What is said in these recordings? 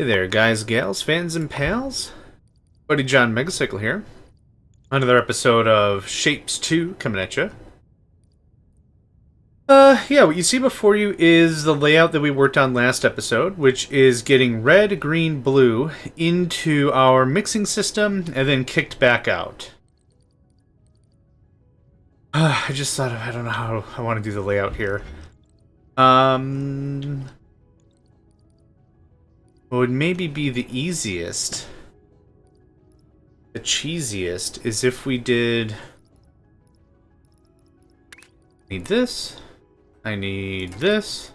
Hey there, guys, gals, fans, and pals. Buddy JohnMegacycle here. Another episode of Shapes 2 coming at you. Yeah, what you see before you is the layout that we worked on last episode, which is getting red, green, blue into our mixing system and then kicked back out. I just thought of, I don't know how I want to do the layout here. What would maybe be the easiest, the cheesiest, is if we did... I need this. I need this.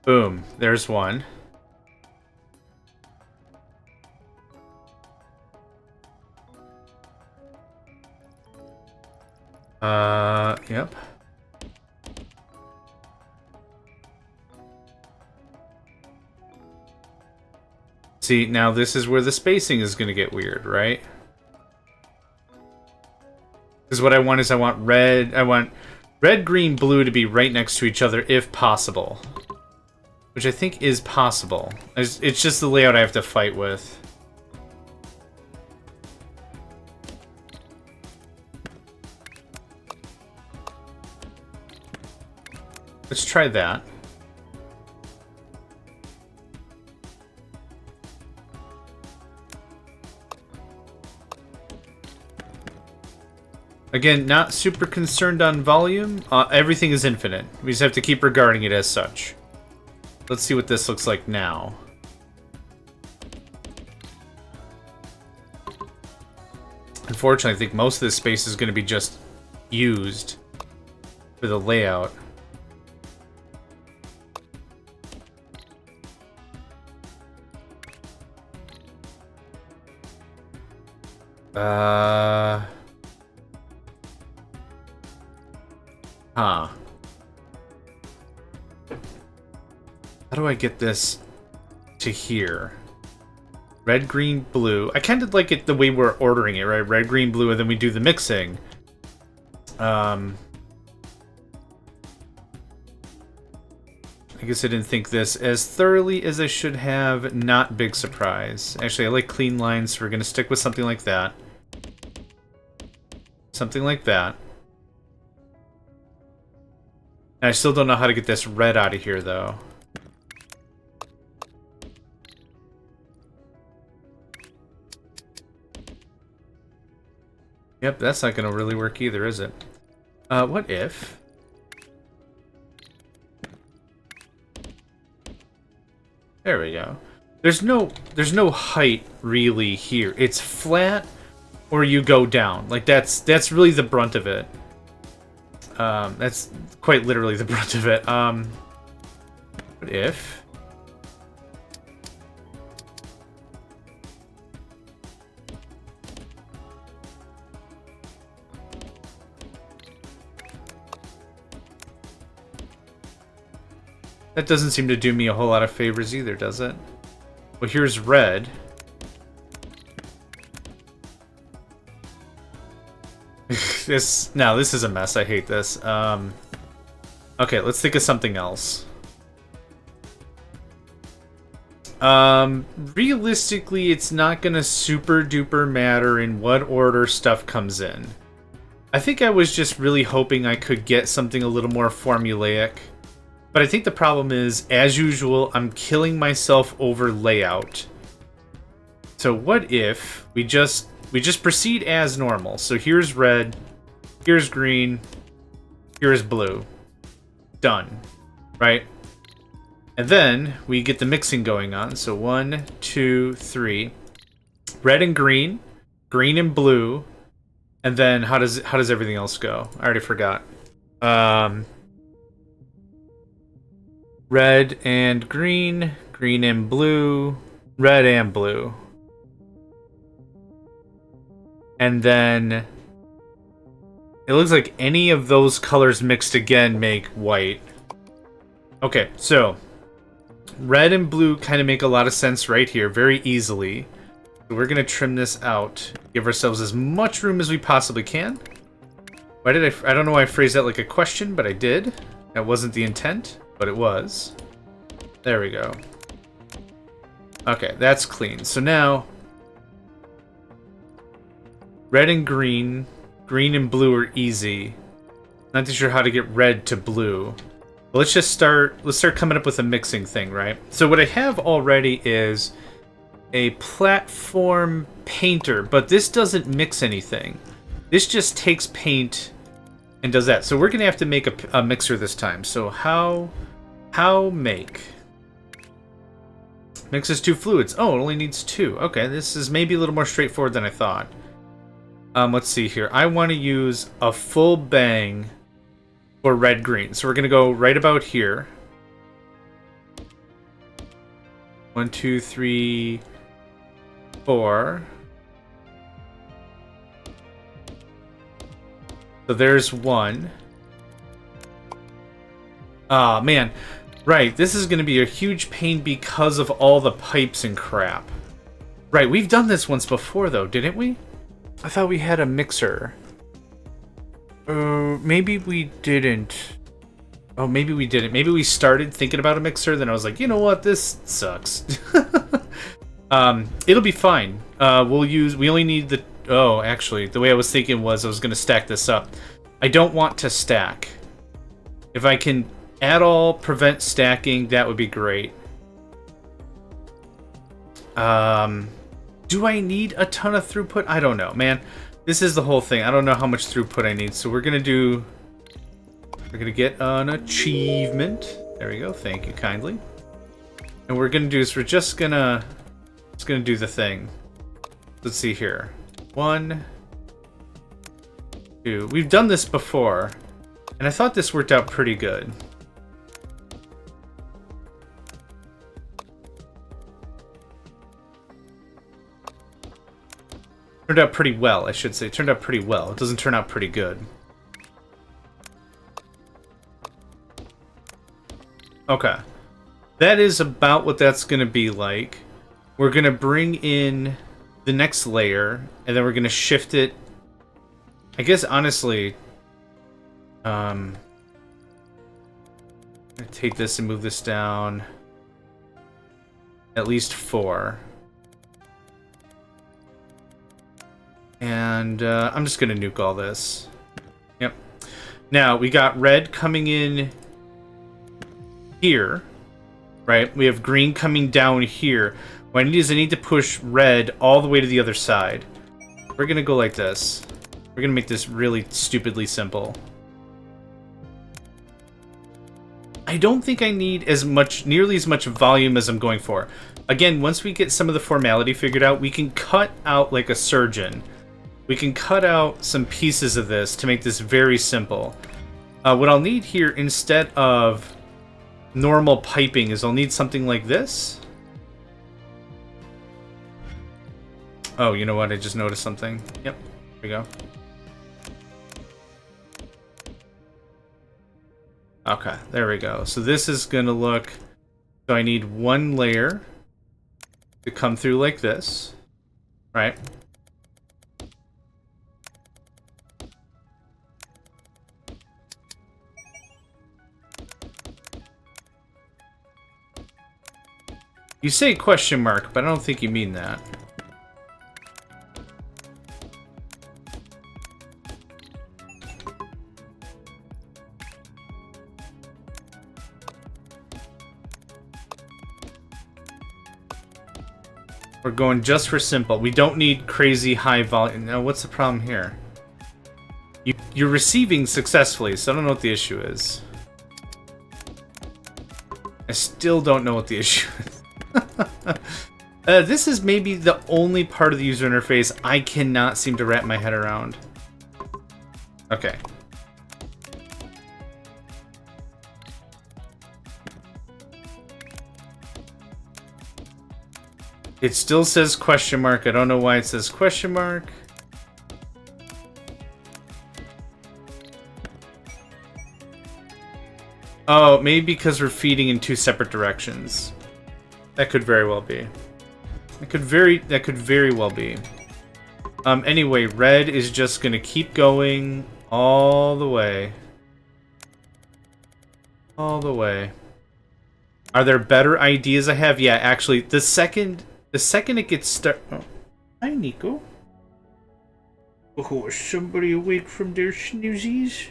Boom. There's one. Yep. See, now this is where the spacing is going to get weird, right? Because what I want is I want red, green, blue to be right next to each other if possible. Which I think is possible. It's just the layout I have to fight with. Let's try that. Again, not super concerned on volume. Everything is infinite. We just have to keep regarding it as such. Let's see what this looks like now. Unfortunately, I think most of this space is going to be just used for the layout. Huh. How do I get this to here? Red, green, blue. I kind of like it the way we're ordering it, right? Red, green, blue, and then we do the mixing. I guess I didn't think this as thoroughly as I should have. Not big surprise. Actually, I like clean lines, so we're going to stick with something like that. Something like that. And I still don't know how to get this red out of here, though. Yep, that's not going to really work either, is it? What if... There we go. There's no height really here. It's flat or you go down. Like that's really the brunt of it. That's quite literally the brunt of it. What if that doesn't seem to do me a whole lot of favors either, does it? Well, here's red. This is a mess. I hate this. Okay, let's think of something else. Realistically, it's not gonna super duper matter in what order stuff comes in. I think I was just really hoping I could get something a little more formulaic. But I think the problem is, as usual, I'm killing myself over layout. So what if we just proceed as normal? So here's red, here's green, here's blue. Done. Right? And then we get the mixing going on. So 1, 2, 3. Red and green, green and blue, and then how does everything else go? I already forgot. Red and green, green and blue, red and blue. And then it looks like any of those colors mixed again make white. Okay, so red and blue kind of make a lot of sense right here, very easily. So we're going to trim this out, give ourselves as much room as we possibly can. Why did I don't know why I phrased that like a question, but I did. That wasn't the intent, but it was. There we go. Okay, that's clean. So now, red and green and blue are easy. Not too sure how to get red to blue. But let's start coming up with a mixing thing, right? So what I have already is a platform painter, but this doesn't mix anything. This just takes paint and does that. So we're gonna have to make a mixer this time. So how make? Mixes 2 fluids. Oh, it only needs 2. Okay, this is maybe a little more straightforward than I thought. Let's see here. I want to use a full bang for red-green. So we're going to go right about here. 1, 2, 3, 4. So there's 1. Ah, man. Right, this is going to be a huge pain because of all the pipes and crap. Right, we've done this once before, though, didn't we? I thought we had a mixer. Maybe we didn't. Oh, maybe we didn't. Maybe we started thinking about a mixer, then I was like, you know what, this sucks. It'll be fine. We only need the... Oh, actually, the way I was thinking was I was going to stack this up. I don't want to stack. If I can at all prevent stacking, that would be great. Do I need a ton of throughput? I don't know, man. This is the whole thing. I don't know how much throughput I need, so we're gonna get an achievement. There we go. Thank you kindly. And what we're gonna do is we're just gonna do the thing. Let's see here. 1, 2. We've done this before, and I thought this worked out pretty good. Turned out pretty well, I should say. Turned out pretty well. It doesn't turn out pretty good. Okay. That is about what that's going to be like. We're going to bring in the next layer, and then we're going to shift it. I guess, honestly, I'm going to take this and move this down at least 4. And I'm just going to nuke all this. Yep. Now, we got red coming in here, right? We have green coming down here. What I need is I need to push red all the way to the other side. We're going to go like this. We're going to make this really stupidly simple. I don't think I need nearly as much volume as I'm going for. Again, once we get some of the formality figured out, we can cut out like a surgeon. We can cut out some pieces of this to make this very simple. What I'll need here instead of normal piping is I'll need something like this. Oh, you know what? I just noticed something. Yep, here we go. Okay, there we go. So this is going to look... So I need 1 layer to come through like this, right? You say question mark, but I don't think you mean that. We're going just for simple. We don't need crazy high volume. Now, what's the problem here? You're receiving successfully, so I don't know what the issue is. I still don't know what the issue is. This is maybe the only part of the user interface I cannot seem to wrap my head around. Okay. It still says question mark. I don't know why it says question mark. Oh, maybe because we're feeding in 2 separate directions. That could very well be. That could very well be. Anyway, red is just gonna keep going all the way. All the way. Are there better ideas I have? Yeah, actually, the second it gets started... Oh. Hi, Nico. Oh, is somebody awake from their snoozies?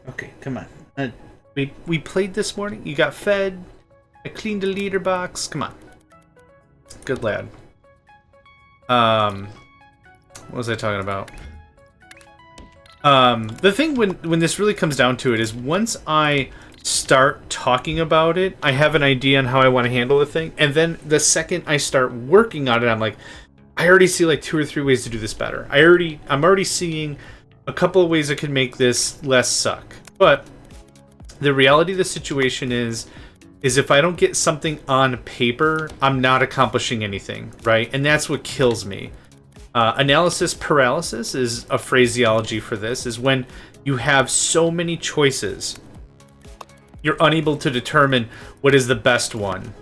Okay, come on. We played this morning. You got fed. I cleaned the leader box. Come on. Good lad. What was I talking about? The thing when this really comes down to it is once I start talking about it, I have an idea on how I want to handle the thing, and then the second I start working on it, I'm like, I already see like 2 or 3 ways to do this better. I'm already seeing a couple of ways I could make this less suck. But the reality of the situation is if I don't get something on paper, I'm not accomplishing anything, right? And that's what kills me. Analysis paralysis is a phraseology for this, is when you have so many choices, you're unable to determine what is the best one.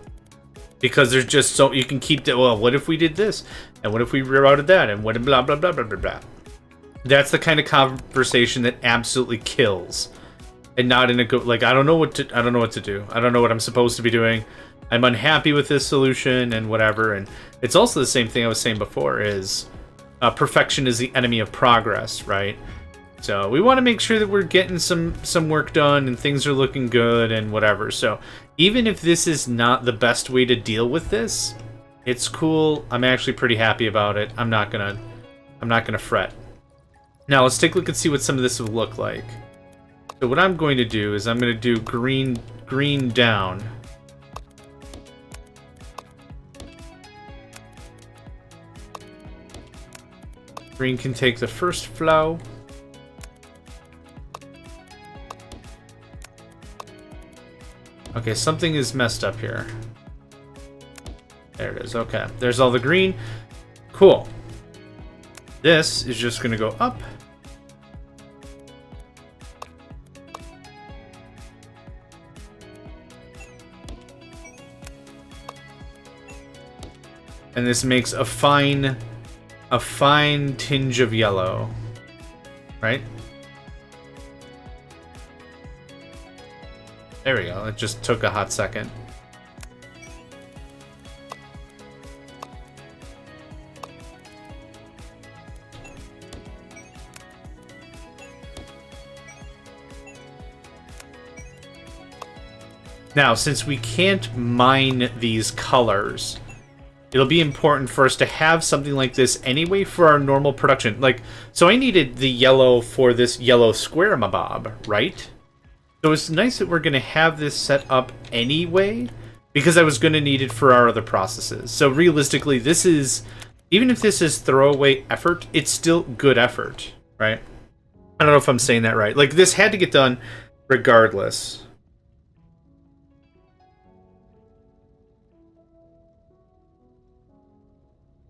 Because there's just so, you can keep, well, what if we did this? And what if we rerouted that? And what, blah, blah, blah, blah, blah, blah. That's the kind of conversation that absolutely kills. And not in a good, like, I don't know what to do. I don't know what I'm supposed to be doing. I'm unhappy with this solution and whatever. And it's also the same thing I was saying before is perfection is the enemy of progress, right? So we want to make sure that we're getting some work done and things are looking good and whatever. So even if this is not the best way to deal with this, it's cool. I'm actually pretty happy about it. I'm not gonna fret. Now let's take a look and see what some of this will look like. So what I'm going to do is I'm going to do green down. Green can take the first flow. Okay, something is messed up here. There it is. Okay, there's all the green. Cool. This is just going to go up. And this makes a fine tinge of yellow, right? There we go. It just took a hot second. Now, since we can't mine these colors, it'll be important for us to have something like this anyway for our normal production. Like, so I needed the yellow for this yellow square mabob, right? So it's nice that we're going to have this set up anyway, because I was going to need it for our other processes. So realistically, this is, even if this is throwaway effort, it's still good effort, right? I don't know if I'm saying that right. Like, this had to get done regardless.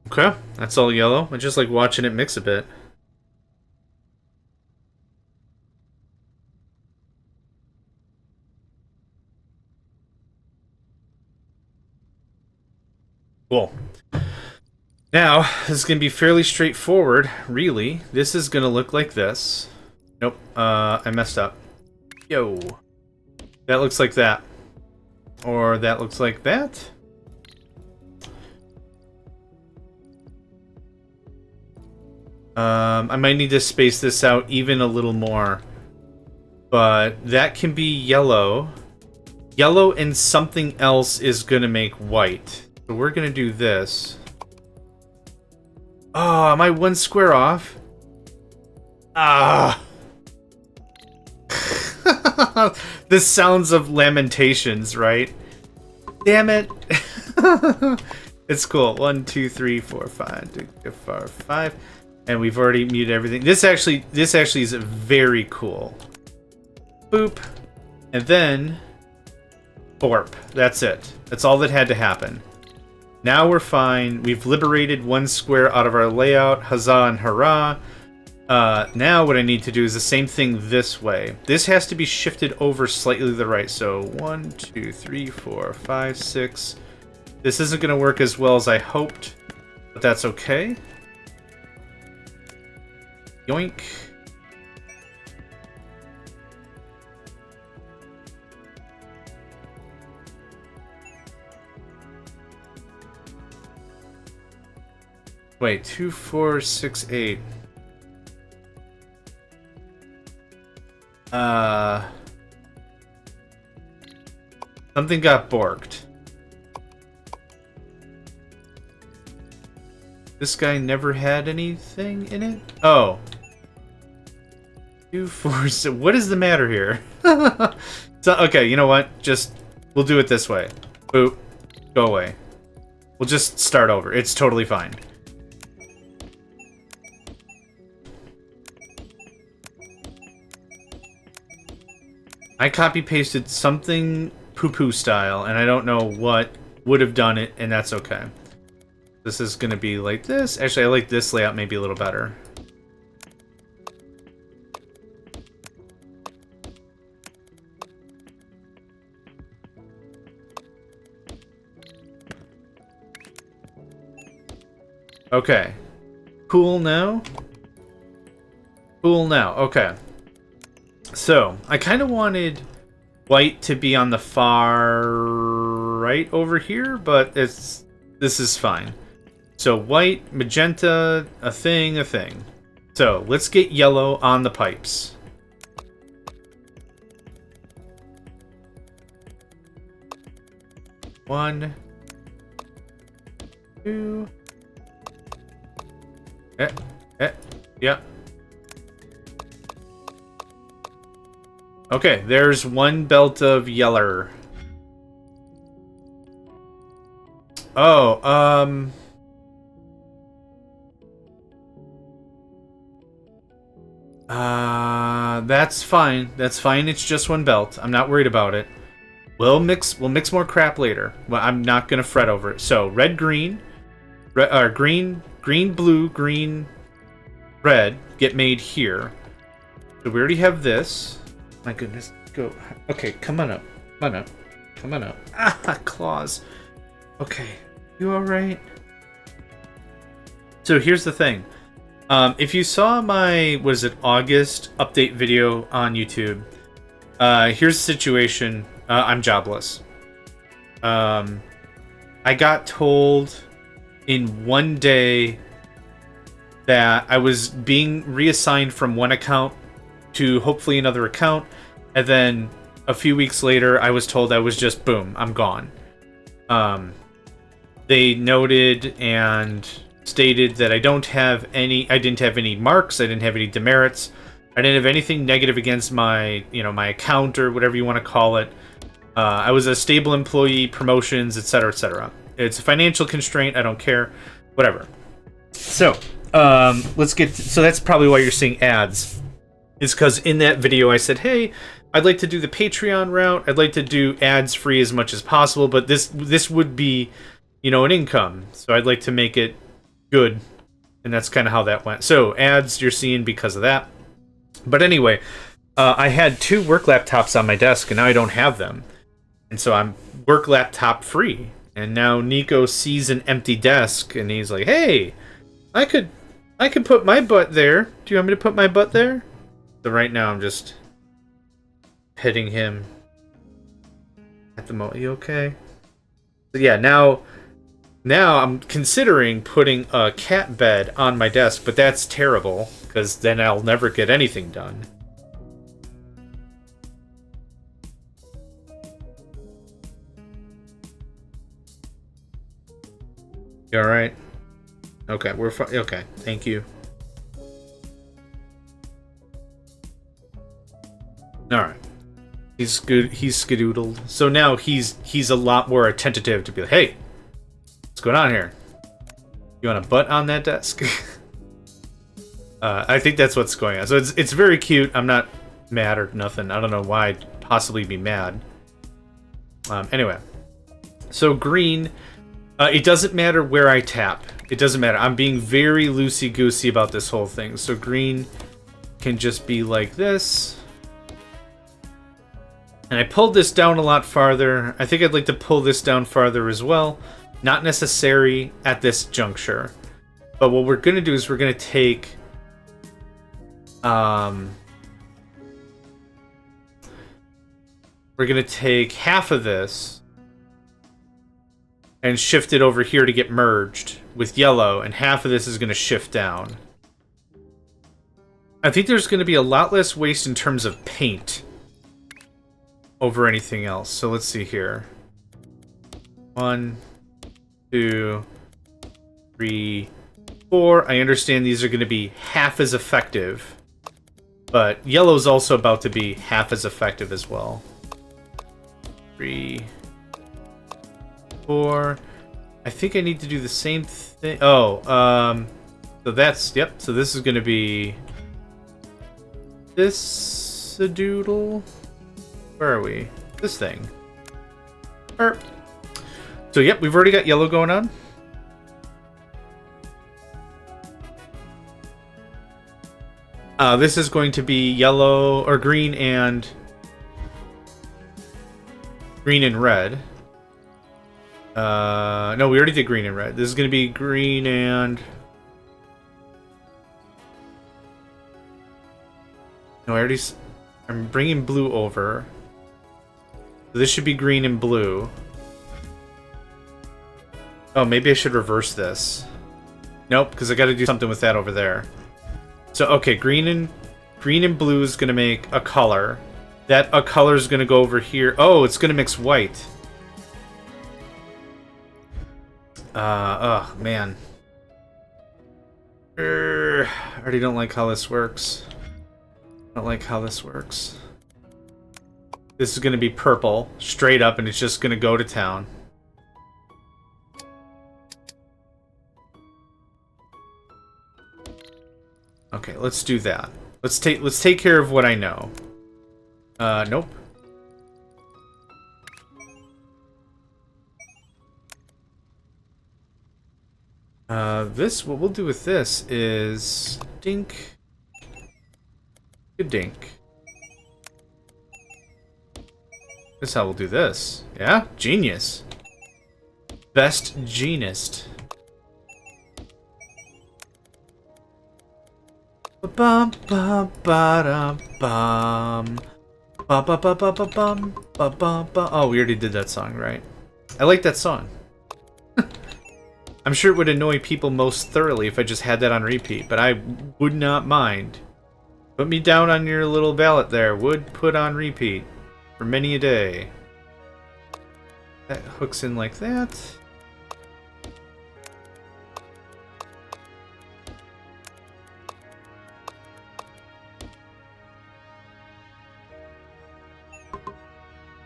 Okay, that's all yellow. I just like watching it mix a bit. Cool. Now, this is going to be fairly straightforward, really. This is going to look like this. Nope, I messed up. Yo. That looks like that. Or that looks like that. I might need to space this out even a little more. But that can be yellow. Yellow and something else is going to make white. So we're going to do this. Oh, am I one square off? Ah. The sounds of lamentations, right? Damn it. It's cool. 1, 2, 3, 4, 5. 5. And we've already muted everything. This actually is very cool. Boop. And then borp. That's it. That's all that had to happen. Now we're fine. We've liberated one square out of our layout. Huzzah and hurrah. Now what I need to do is the same thing this way. This has to be shifted over slightly to the right. So 1, 2, 3, 4, 5, 6. This isn't going to work as well as I hoped, but that's okay. Yoink. Wait, 2468. Something got borked. This guy never had anything in it? Oh. 246. What is the matter here? So, okay, you know what? We'll do it this way. Boop. Go away. We'll just start over. It's totally fine. I copy-pasted something poo-poo style, and I don't know what would have done it, and that's okay. This is going to be like this. Actually, I like this layout maybe a little better. Okay. Cool now? Cool now. Okay. So, I kind of wanted white to be on the far right over here, but this is fine. So, white, magenta, a thing. So, let's get yellow on the pipes. One, two. Yeah. Okay, there's one belt of yeller. Oh, that's fine. That's fine. It's just one belt. I'm not worried about it. We'll mix more crap later. Well, I'm not gonna fret over it. So red, green, green, blue, green, red get made here. So we already have this. My goodness, go. Okay, come on up. Come on up. Ah, claws. Okay, you alright? So here's the thing. If you saw my, August update video on YouTube, here's the situation. I'm jobless. I got told in one day that I was being reassigned from one account to hopefully another account, and then a few weeks later I was told I was just boom, I'm gone. They noted and stated that I didn't have any marks, I didn't have any demerits, I didn't have anything negative against my my account or whatever you want to call it. I was a stable employee, promotions, etc., etc. It's a financial constraint, I don't care, whatever. So so that's probably why you're seeing ads. Is because in that video I said, hey, I'd like to do the Patreon route. I'd like to do ads free as much as possible, but this would be, an income. So I'd like to make it good. And that's kind of how that went. So ads you're seeing because of that. But anyway, I had 2 work laptops on my desk, and now I don't have them. And so I'm work laptop free. And now Nico sees an empty desk, and he's like, hey, I could put my butt there. Do you want me to put my butt there? So right now I'm just petting him at the moment. You okay? So yeah, now I'm considering putting a cat bed on my desk, but that's terrible because then I'll never get anything done. You all right? Okay, we're fine. Okay, thank you. All right, he's good. He's skedoodled. So now he's a lot more attentive to be like, hey, what's going on here? You want a butt on that desk? I think that's what's going on. So it's very cute. I'm not mad or nothing. I don't know why I'd possibly be mad. Anyway, so green. It doesn't matter where I tap. It doesn't matter. I'm being very loosey-goosey about this whole thing. So green can just be like this. And I pulled this down a lot farther. I think I'd like to pull this down farther as well. Not necessary at this juncture. But what we're going to do is we're going to take... we're going to take half of this. and shift it over here to get merged with yellow, and half of this is going to shift down. I think there's going to be a lot less waste in terms of paint over anything else. So let's see here. 1, 2, 3, 4. I understand these are going to be half as effective, but yellow's also about to be half as effective as well. 3, 4. I think I need to do the same thing. Oh, so that's, yep. So this is going to be this a doodle. Where are we? This thing. So yep, we've already got yellow going on. This is going to be yellow or green and red. No, we already did green and red. This is going to be green and... No, I'm bringing blue over. So this should be green and blue. Oh, maybe I should reverse this. Nope, because I got to do something with that over there. So, okay, green and blue is going to make a color. That a color is going to go over here. Oh, it's going to mix white. Oh, man. I already don't like how this works. I don't like how this works. This is going to be purple, straight up, and it's just going to go to town. Okay, let's do that. Let's take care of what I know. Nope. What we'll do with this is dink. Good dink. This is how we'll do this. Yeah? Genius. Best genist. Bum bum ba dum bum. Ba ba ba ba ba bum ba ba ba. Oh, we already did that song, right? I like that song. I'm sure it would annoy people most thoroughly if I just had that on repeat, but I would not mind. Put me down on your little ballot there. Would put on repeat for many a day. That hooks in like that.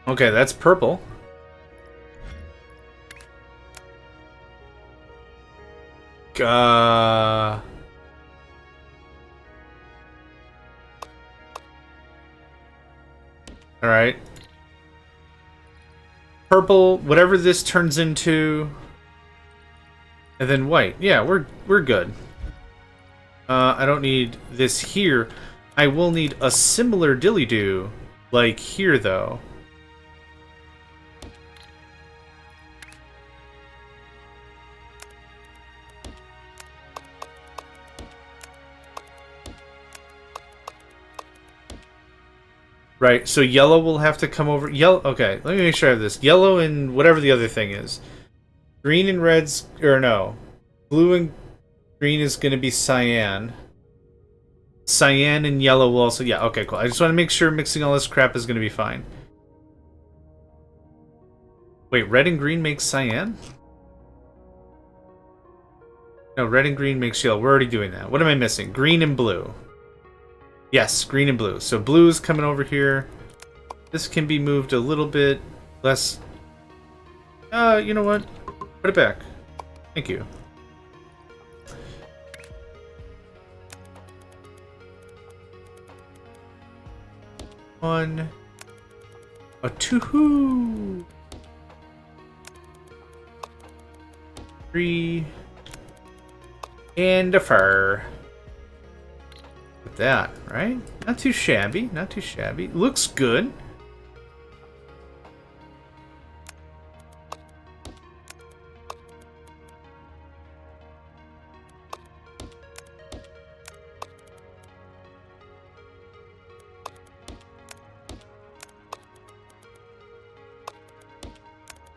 Okay, that's purple. Alright. Purple, whatever this turns into. And then white. Yeah, we're good. I don't need this here. I will need a similar dilly-doo, like here, though. Right, so yellow will have to come over. Yellow. Okay, let me make sure I have this. Yellow and whatever the other thing is. Green and red's, or no. Blue and green is going to be cyan. Cyan and yellow will also, yeah, okay, cool. I just want to make sure mixing all this crap is going to be fine. Wait, red and green makes cyan? No, red and green makes yellow. We're already doing that. What am I missing? Green and blue. Yes, green and blue. So blue's coming over here. This can be moved a little bit less. You know what? Put it back. Thank you. One. A two. 3. And a fur. That, right? Not too shabby, not too shabby. Looks good.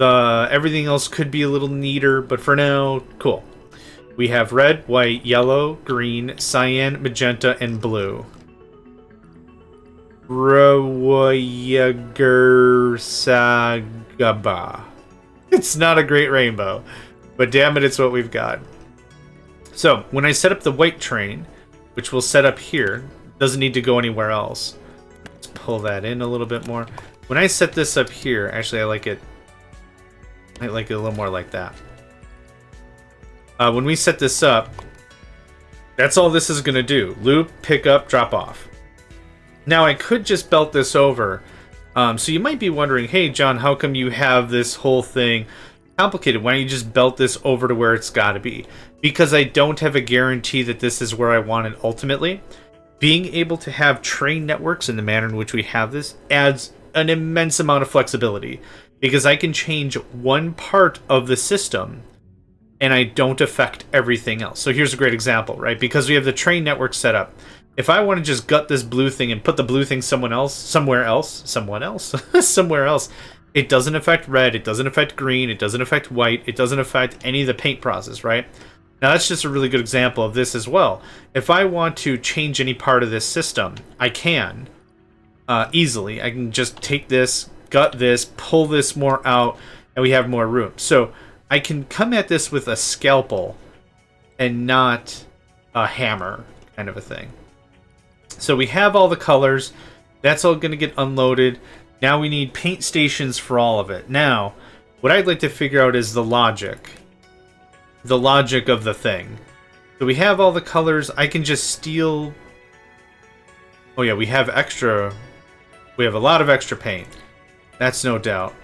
Everything else could be a little neater, but for now, cool. We have red, white, yellow, green, cyan, magenta, and blue. Sagaba. It's not a great rainbow, but damn it, it's what we've got. So, when I set up the white train, which we'll set up here, doesn't need to go anywhere else. Let's pull that in a little bit more. When I set this up here, actually I like it a little more like that. When we set this up, that's all this is going to do. Loop, pick up, drop off. Now, I could just belt this over. So you might be wondering, hey, John, how come you have this whole thing complicated? Why don't you just belt this over to where it's got to be? Because I don't have a guarantee that this is where I want it ultimately. Being able to have train networks in the manner in which we have this adds an immense amount of flexibility. Because I can change one part of the system and I don't affect everything else. So here's a great example, right? Because we have the train network set up. If I want to just gut this blue thing and put the blue thing somewhere else, it doesn't affect red, it doesn't affect green, it doesn't affect white, it doesn't affect any of the paint process, right? Now that's just a really good example of this as well. If I want to change any part of this system, I can easily. I can just take this, gut this, pull this more out, and we have more room. So I can come at this with a scalpel and not a hammer kind of a thing. So we have all the colors. That's all going to get unloaded. Now we need paint stations for all of it. Now, what I'd like to figure out is the logic. The logic of the thing. So we have all the colors. I can just steal... Oh yeah, we have extra... We have a lot of extra paint. That's no doubt.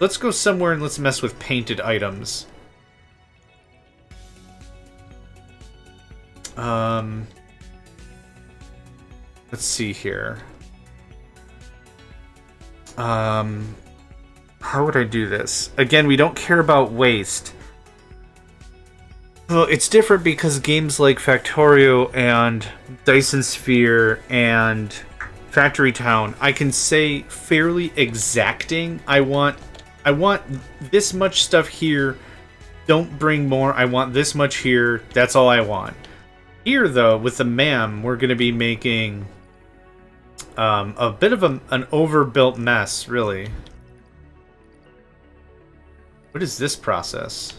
Let's go somewhere and let's mess with painted items. Let's see here. How would I do this? Again, we don't care about waste. Well, it's different because games like Factorio and Dyson Sphere and Factory Town, I can say fairly exacting. I want this much stuff here. Don't bring more. I want this much here. That's all I want. Here, though, with the MAM, we're going to be making a bit of an overbuilt mess, really. What is this process?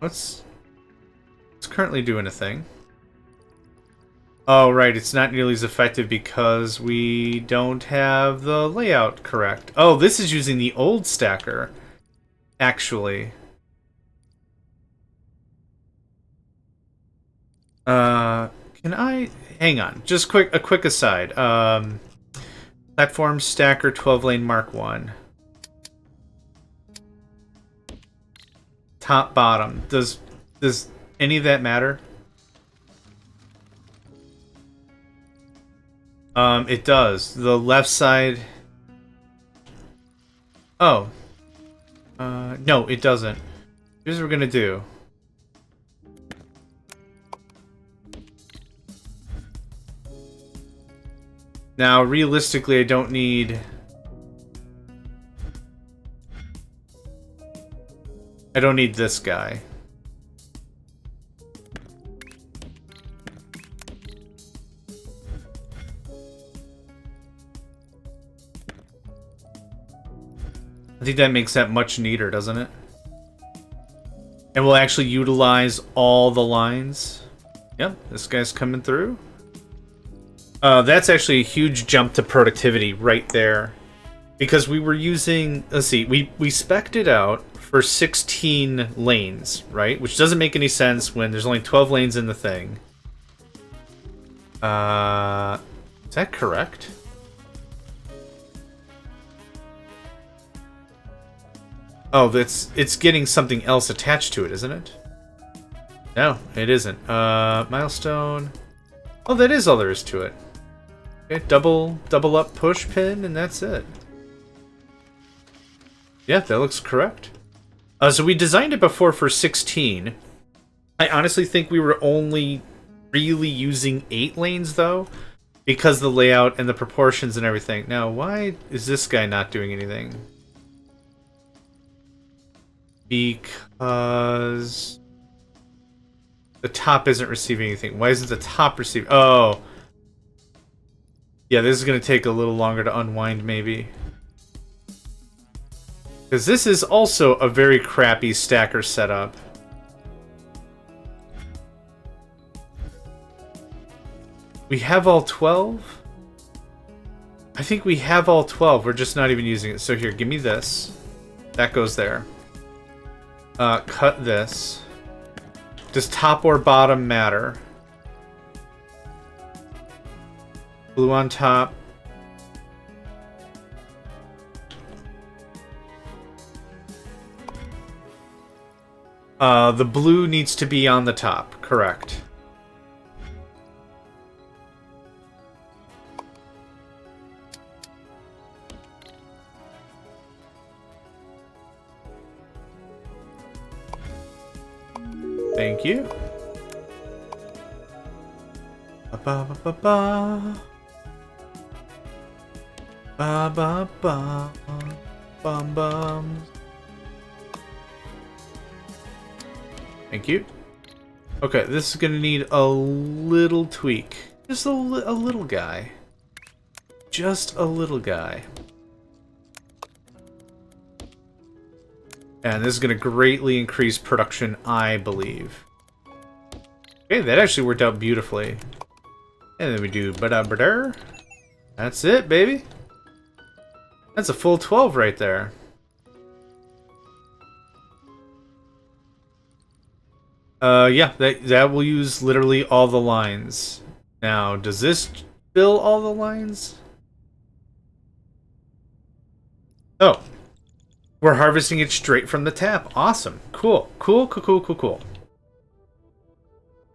It's currently doing a thing. Oh, right, it's not nearly as effective because we don't have the layout correct. Oh, this is using the old stacker, actually. Can I... Hang on, just a quick aside. Platform stacker 12-lane Mark 1. Top, bottom. Does any of that matter? It does. The left side... Oh. No, it doesn't. Here's what we're gonna do. Now, realistically, I don't need... I don't need this guy. I think that makes that much neater, doesn't it? And we'll actually utilize all the lines. Yep, this guy's coming through. That's actually a huge jump to productivity right there. Because we were using... Let's see, we spec'd it out for 16 lanes, right? Which doesn't make any sense when there's only 12 lanes in the thing. Is that correct? Oh, it's getting something else attached to it, isn't it? No, it isn't. Milestone. Oh, that is all there is to it. Okay, double up push pin, and that's it. Yeah, that looks correct. So we designed it before for 16. I honestly think we were only really using 8 lanes, though, because the layout and the proportions and everything. Now, why is this guy not doing anything? Because the top isn't receiving anything. Why isn't the top receiving? Oh. Yeah, this is going to take a little longer to unwind, maybe. Because this is also a very crappy stacker setup. We have all 12? I think we have all 12. We're just not even using it. So here, give me this. That goes there. Cut this. Does top or bottom matter? Blue on top. The blue needs to be on the top. Correct. Thank you. Ba ba ba ba ba ba ba bum bum. Thank you. Okay, this is gonna need a little tweak. Just a little guy. Just a little guy. And this is going to greatly increase production, I believe. Okay, that actually worked out beautifully. And then we do ba-da-ba-da. That's it, baby. That's a full 12 right there. Yeah, that will use literally all the lines. Now, does this fill all the lines? Oh. We're harvesting it straight from the tap. Awesome. Cool. Cool, cool, cool, cool, cool.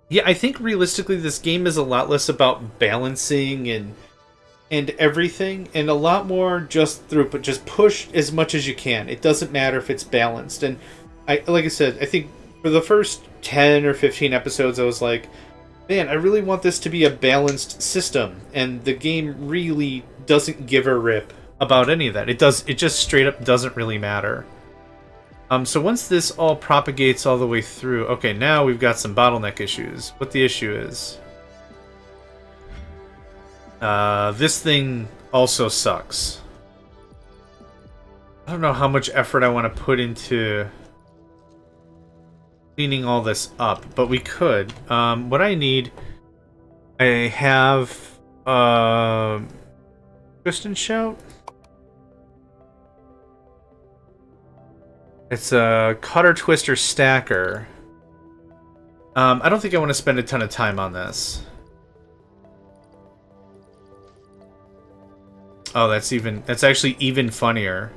Yeah, I think realistically this game is a lot less about balancing and everything, and a lot more just throughput. Just push as much as you can. It doesn't matter if it's balanced. And like I said, I think for the first 10 or 15 episodes, I was like, man, I really want this to be a balanced system. And the game really doesn't give a rip about any of that. It just straight up doesn't really matter. So once this all propagates all the way through, okay, now we've got some bottleneck issues. What the issue is? This thing also sucks. I don't know how much effort I want to put into cleaning all this up, but we could. What I need, I have Twist and Shout. It's a cutter, twister, stacker. I don't think I want to spend a ton of time on this. Oh, that's actually even funnier.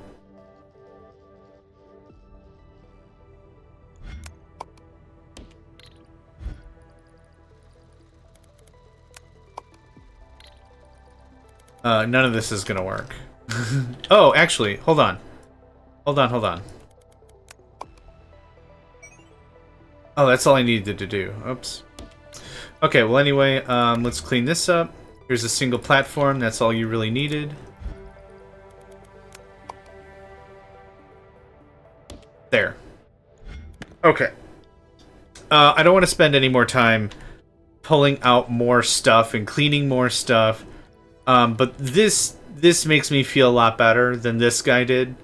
None of this is gonna work. Oh, actually, hold on. Hold on. Oh, that's all I needed to do. Oops. Okay, well anyway, let's clean this up. Here's a single platform. That's all you really needed. There. Okay. I don't want to spend any more time pulling out more stuff and cleaning more stuff. But this makes me feel a lot better than this guy did.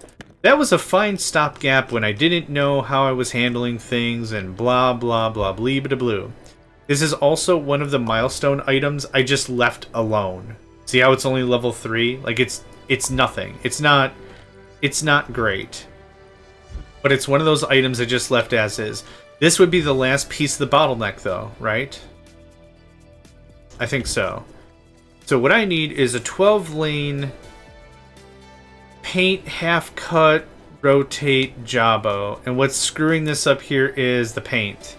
That was a fine stopgap when I didn't know how I was handling things and blah blah blah bleeba blue. This is also one of the milestone items I just left alone. See how it's only level 3? Like it's nothing. It's not great. But it's one of those items I just left as is. This would be the last piece of the bottleneck though, right? I think so. So what I need is a 12-lane paint, half cut, rotate, jabo. And what's screwing this up here is the paint.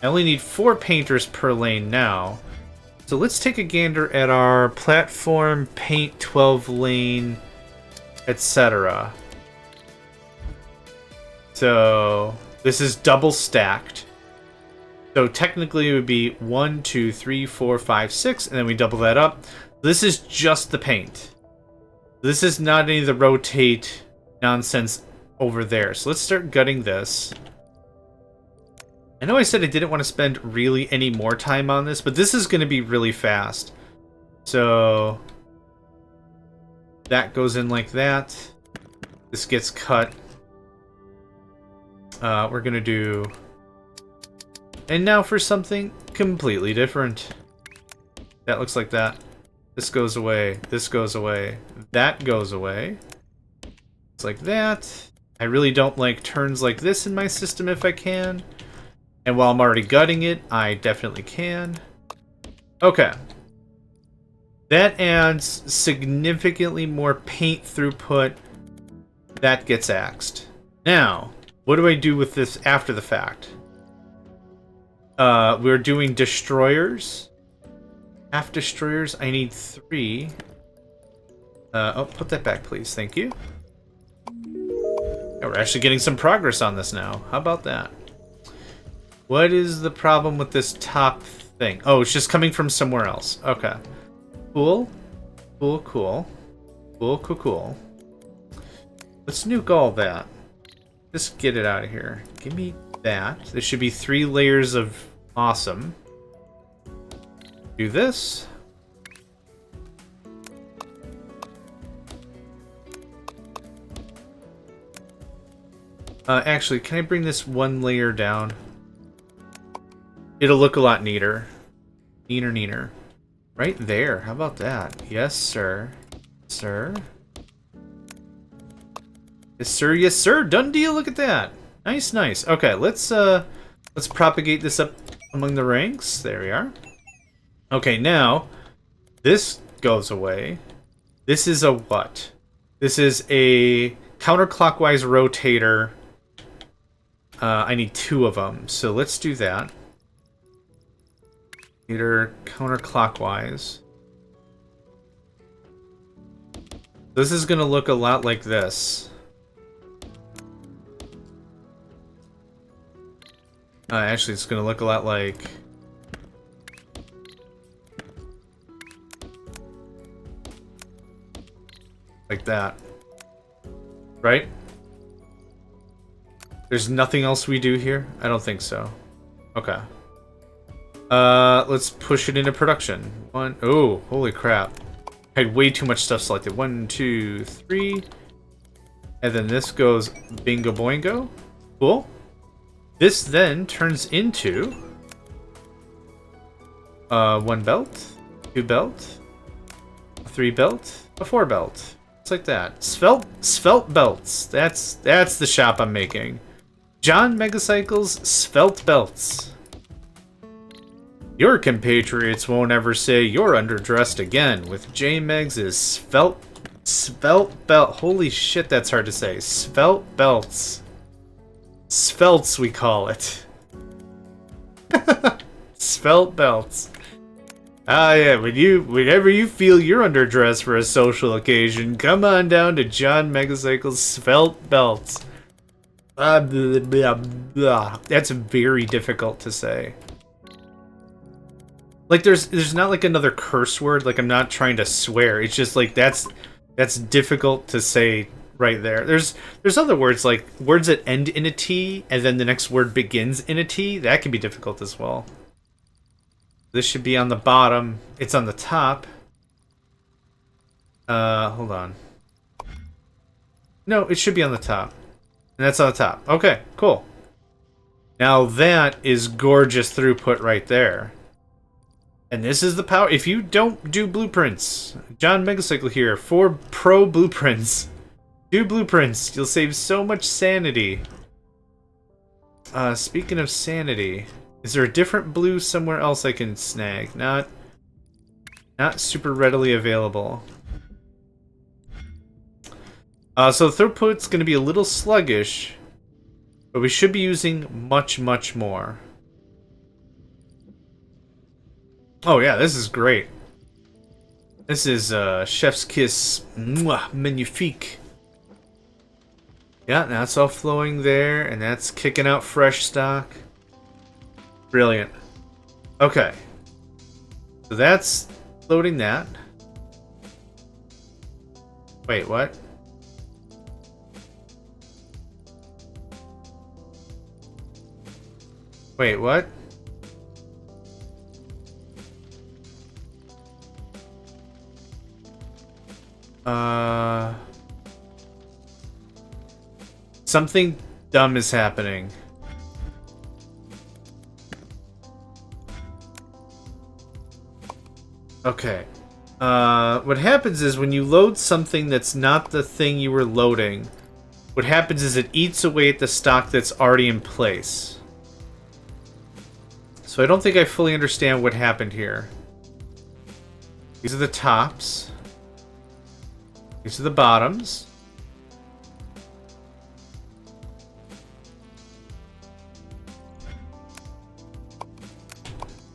I only need 4 painters per lane now. So let's take a gander at our platform, paint, 12-lane, etc. So this is double stacked. So technically it would be 1, 2, 3, 4, 5, 6, and then we double that up. This is just the paint. This is not any of the rotate nonsense over there. So let's start gutting this. I know I said I didn't want to spend really any more time on this, but this is going to be really fast. So that goes in like that. This gets cut. We're going to do... And now for something completely different. That looks like that. This goes away. This goes away. That goes away. It's like that. I really don't like turns like this in my system if I can. And while I'm already gutting it, I definitely can. Okay. That adds significantly more paint throughput. That gets axed. Now, what do I do with this after the fact? We're doing destroyers. Half destroyers, I need 3. Oh, put that back, please. Thank you. Yeah, we're actually getting some progress on this now. How about that? What is the problem with this top thing? Oh, it's just coming from somewhere else. Okay. Cool. Cool, cool. Cool, cool, cool. Let's nuke all that. Just get it out of here. Give me that. There should be 3 layers of awesome. Do this. Actually, can I bring this 1 layer down? It'll look a lot neater. Neater, neater. Right there. How about that? Yes, sir. Sir. Yes, sir. Yes, sir. Done deal. Look at that. Nice, nice. Okay, let's propagate this up among the ranks. There we are. Okay, now this goes away. This is a what? This is a counterclockwise rotator. I need 2 of them, so let's do that. Rotator counterclockwise. This is going to look a lot like this. Actually, it's going to look a lot like... like that. Right? There's nothing else we do here? I don't think so. Okay. Let's push it into production. Oh, holy crap. I had way too much stuff selected. 1, 2, 3. And then this goes bingo boingo. Cool. This then turns into 1 belt, 2 belt, 3 belt, a 4 belt. It's like that. Svelte belts. That's the shop I'm making. JohnMegacycle's svelte belts. Your compatriots won't ever say you're underdressed again with JMegs' svelte belt. Holy shit, that's hard to say. Svelte belts. Svelts, we call it. Svelte belts. Ah, yeah, whenever you feel you're underdressed for a social occasion, come on down to JohnMegacycle's svelte belts. Blah, blah, blah. That's very difficult to say. Like, there's not like another curse word. Like, I'm not trying to swear. It's just like that's difficult to say right there. There's other words, like words that end in a T and then the next word begins in a T. That can be difficult as well. This should be on the bottom. It's on the top. Hold on. No, it should be on the top. And that's on the top. Okay, cool. Now that is gorgeous throughput right there. And this is the power. If you don't do blueprints, JohnMegacycle here for pro blueprints. Do blueprints. You'll save so much sanity. Speaking of sanity, is there a different blue somewhere else I can snag? Not super readily available. So the throughput's going to be a little sluggish, but we should be using much, much more. Oh yeah, this is great. This is Chef's Kiss. Mwah, magnifique. Yeah, that's all flowing there, and that's kicking out fresh stock. Brilliant. Okay. So that's loading that. Wait, what? Wait, what? Something dumb is happening. Okay. What happens is when you load something that's not the thing you were loading, what happens is it eats away at the stock that's already in place. So I don't think I fully understand what happened here. These are the tops. These are the bottoms.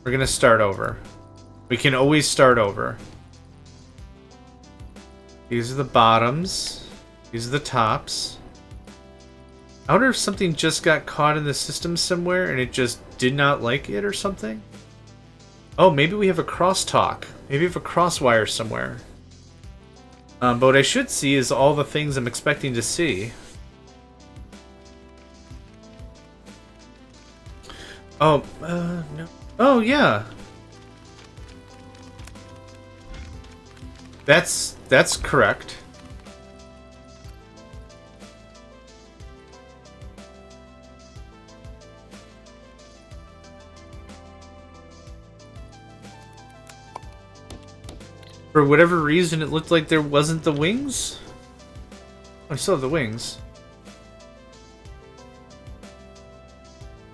We're gonna start over. We can always start over. These are the bottoms. These are the tops. I wonder if something just got caught in the system somewhere and it just did not like it or something. Oh, maybe we have a crosstalk. Maybe we have a crosswire somewhere. But what I should see is all the things I'm expecting to see. Oh, no. Oh, yeah. That's correct. For whatever reason, it looked like there wasn't the wings. I still have the wings.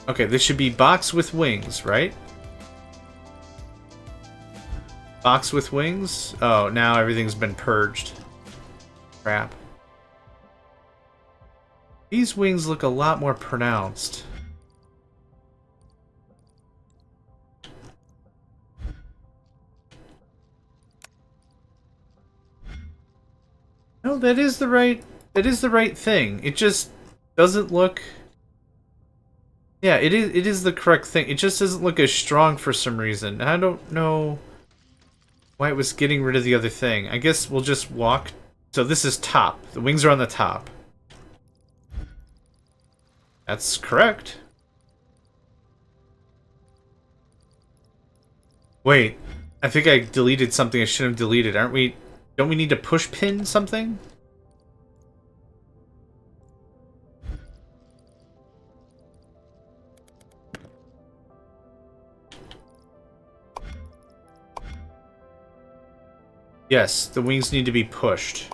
Okay, this should be box with wings, right? Box with wings? Oh, now everything's been purged. Crap. These wings look a lot more pronounced. No, that is the right thing. It just doesn't look. Yeah, it is the correct thing. It just doesn't look as strong for some reason. I don't know why it was getting rid of the other thing. I guess we'll just walk. So this is top. The wings are on the top. That's correct. Wait, I think I deleted something I shouldn't have deleted. Aren't we? Don't we need to push pin something? Yes, the wings need to be pushed.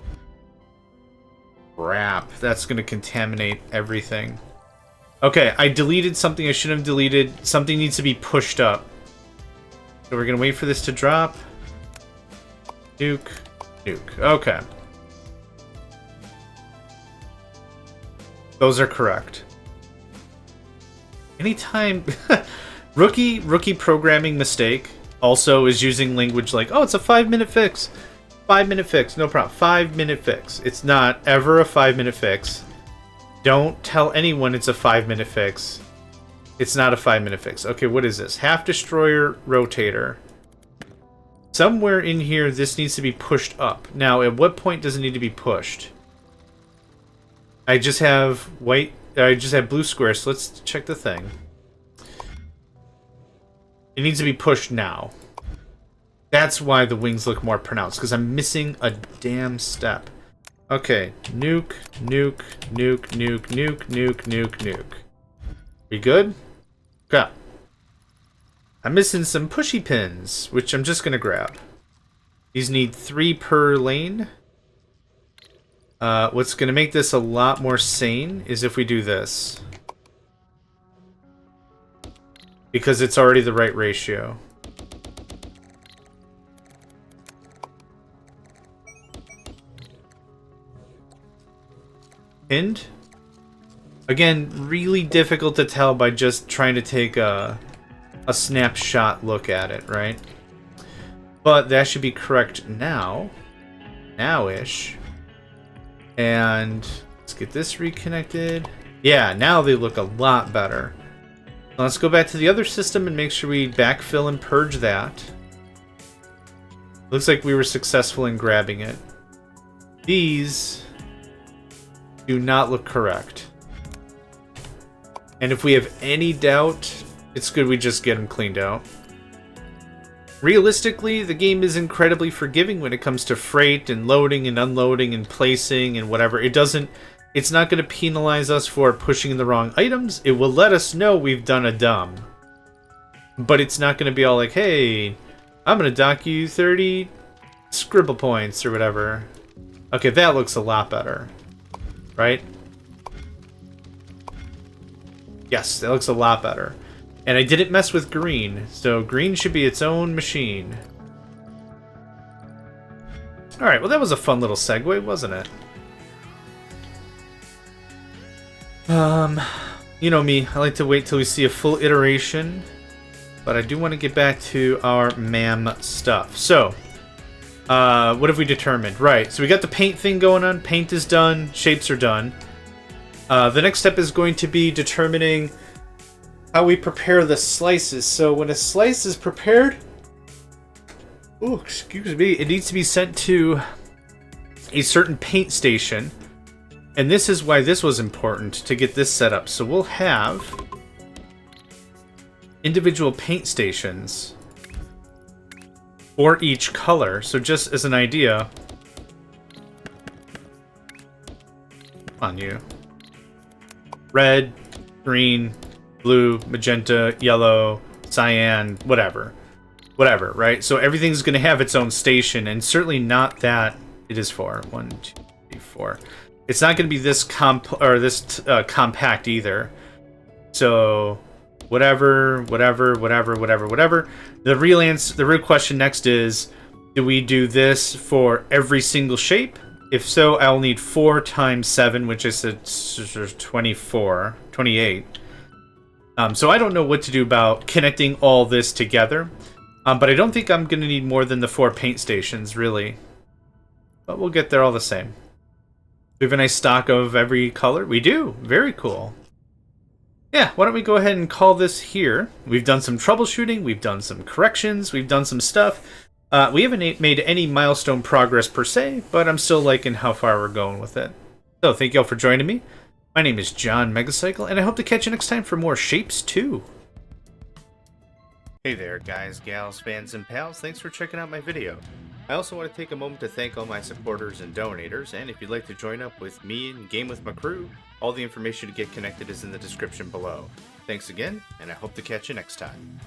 Crap, that's going to contaminate everything. Okay, I deleted something I shouldn't have deleted. Something needs to be pushed up. So we're going to wait for this to drop. Nuke. Nuke. Okay. Those are correct. Anytime... rookie programming mistake also is using language like, oh, it's a 5-minute fix. 5-minute fix. No problem. 5-minute fix. It's not ever a 5-minute fix. Don't tell anyone it's a 5-minute fix. It's not a 5-minute fix. Okay, what is this? Half destroyer rotator. Somewhere in here, this needs to be pushed up. Now, at what point does it need to be pushed? I just have white... I just have blue squares, so let's check the thing. It needs to be pushed now. That's why the wings look more pronounced, because I'm missing a damn step. Okay, nuke, nuke, nuke, nuke, nuke, nuke, nuke, nuke. We good? Okay. I'm missing some pushy pins, which I'm just going to grab. These need 3 per lane. What's going to make this a lot more sane is if we do this. Because it's already the right ratio. Pinned? Again, really difficult to tell by just trying to take a snapshot look at it, right? But that should be correct now. Now-ish. And let's get this reconnected. Yeah, now they look a lot better. Let's go back to the other system and make sure we backfill and purge that. Looks like we were successful in grabbing it. These do not look correct. And if we have any doubt, it's good we just get them cleaned out. Realistically, the game is incredibly forgiving when it comes to freight and loading and unloading and placing and whatever. It's not going to penalize us for pushing in the wrong items. It will let us know we've done a dumb. But it's not going to be all like, hey, I'm going to dock you 30 scribble points or whatever. Okay, that looks a lot better. Right? Yes, that looks a lot better. And I didn't mess with green, so green should be its own machine. Alright, well that was a fun little segue, wasn't it? You know me, I like to wait till we see a full iteration. But I do want to get back to our MAM stuff. So, what have we determined? Right, so we got the paint thing going on. Paint is done, shapes are done. The next step is going to be determining how we prepare the slices. So when a slice is prepared, oh, excuse me, it needs to be sent to a certain paint station. And this is why this was important to get this set up. So we'll have individual paint stations for each color. So just as an idea, on you, red, green, blue, magenta, yellow, cyan, whatever, right? So everything's going to have its own station, and certainly not that it is for 1, 2, 3, 4. It's not going to be this compact either. So whatever. The real question next is, do we do this for every single shape? If so, I'll need 4 times 7, which is 28. So I don't know what to do about connecting all this together. But I don't think I'm going to need more than the 4 paint stations, really. But we'll get there all the same. Do we have a nice stock of every color? We do. Very cool. Yeah, why don't we go ahead and call this here. We've done some troubleshooting. We've done some corrections. We've done some stuff. We haven't made any milestone progress per se, but I'm still liking how far we're going with it. So thank you all for joining me. My name is JohnMegacycle, and I hope to catch you next time for more Shapes 2. Hey there, guys, gals, fans, and pals. Thanks for checking out my video. I also want to take a moment to thank all my supporters and donators, and if you'd like to join up with me and game with my crew, all the information to get connected is in the description below. Thanks again, and I hope to catch you next time.